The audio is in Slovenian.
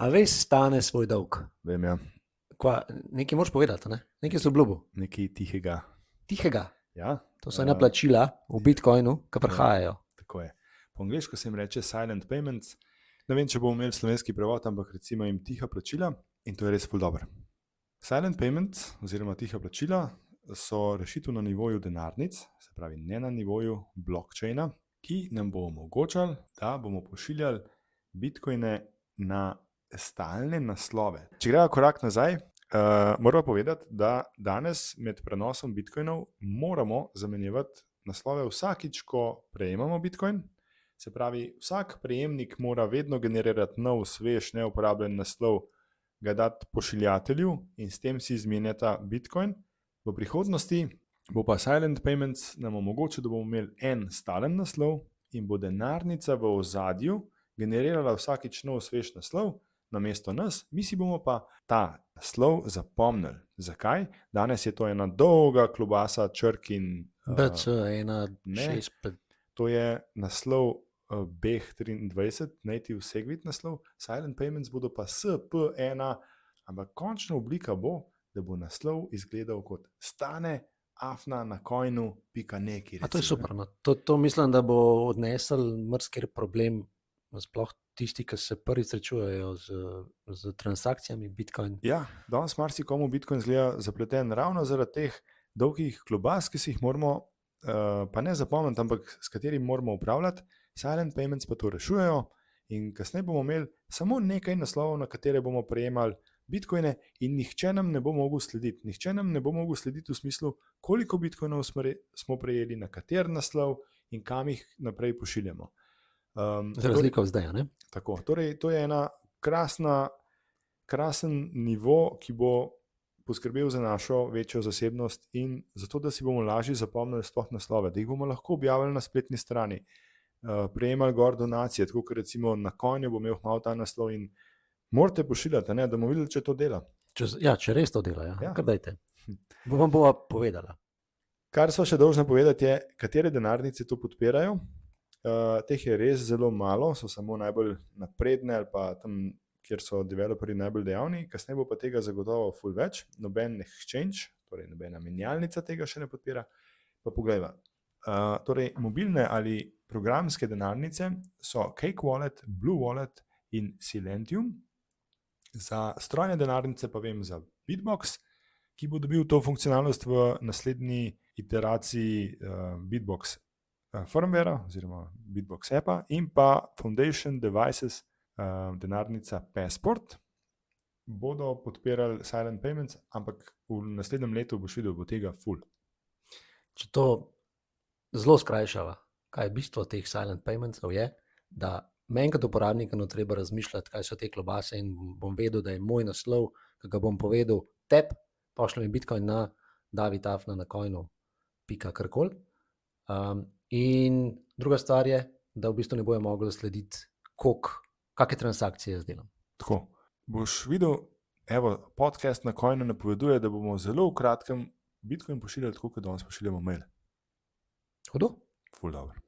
A veš, stane svoj dolg. Vem, ja. Nekaj moraš povedati, ne? Nekaj so obljubil. Nekaj tihega. Tihega. Ja, To so ena plačila v Bitcoinu, ki prihajajo. tako je. Po angleško se jim reče silent payments. Ne vem, če bomo imeli slovenski prevod, ampak recimo jim tiha plačila in to je res ful dobro. Silent payments oziroma tiha plačila so rešitev na nivoju denarnic, se pravi ne na nivoju blockchaina, ki nam bo omogočal, da bomo pošiljali bitcoine na stalne naslove. Če greva korak nazaj, moramo povedati, da danes med prenosom bitcoinov moramo zamenjevati naslove vsakič, ko prejemamo bitcoin. Se pravi, vsak prejemnik mora vedno generirati nov, svež, neuporabljen naslov, ga dati pošiljatelju in s tem si izmenjata bitcoin. V prihodnosti bo pa Silent Payments nam omogočil, da bomo imeli en stalen naslov in bo denarnica v ozadju generirala vsakič nov, svež naslov namesto nas, mi si bomo pa ta naslov zapomnili. Zakaj? Danes je to ena dolga klobasa črk in BC165. To je naslov BEH23, native segwit naslov, Silent Payments bodo pa SP1, ampak končna oblika bo, da bo naslov izgledal kot stane afna na coinu.neki. A to je super. No. To mislim, da bo odnesel marsikateri problem, sploh tisti, ki se prvi srečujejo z transakcijami Bitcoin. Ja, danes marsikomu Bitcoin izgleda zapleten ravno zaradi teh dolgih klobas, ki si jih moramo pa ne zapomniti, ampak s katerim moramo upravljati. Silent Payments pa to rešujejo in kasneje bomo imeli samo nekaj naslovov, na katere bomo prejemali bitcoine in nihče nam ne bo mogel slediti. Nihče nam ne bo mogel slediti v smislu, koliko bitcoinov smo prejeli, na kater naslov in kam jih naprej pošiljamo. Za razliko zdaj, ne? Tako, torej to je ena krasen nivo, ki bo poskrbel za našo večjo zasebnost in zato, da si bomo lažje zapomnili sploh naslove, da jih bomo lahko objavili na spletni strani, prejemali gor donacije, tako kot recimo na Coinu bom imel malo ta naslov in morate pošiljati, ne, da bomo videli, če to dela. Če res to dela, Ja. Kar dajte. Vam bova povedala. Kar sva še dolžna povedati je, katere denarnice to podpirajo. Teh je res zelo malo, so samo najbolj napredne ali pa tam, kjer so developerji najbolj dejavni, kasneje bo pa tega zagotovo ful več, noben exchange, torej nobena menjalnica tega še ne podpira. Pa poglejva, torej mobilne ali programske denarnice so Cake Wallet, Blue Wallet in Silentium. Za strojne denarnice pa vem za Bitbox, ki bo dobil to funkcionalnost v naslednji iteraciji Bitbox firmwarea oziroma Bitbox appa in pa Foundation Devices denarnica Passport bodo podpirali Silent Payments, ampak v naslednjem letu boš videl, bo tega ful. Če to zelo skrajšava, kaj je bistvo teh Silent Paymentsov je, da meni kot uporabnika no treba razmišljati, kaj so te klobase in bom vedel, da je moj naslov, ki ga bom povedal, pošlji mi Bitcoin na davidafna na coinu.karkoli. In druga stvar je, da v bistvu ne bojo mogli slediti, kakšne transakcije jaz delam. Tako, boš videl, evo, podcast na Coinu napoveduje, da bomo zelo v kratkem Bitcoin pošiljali tako, kot danes pošiljamo mail. Hudo? Ful dobro.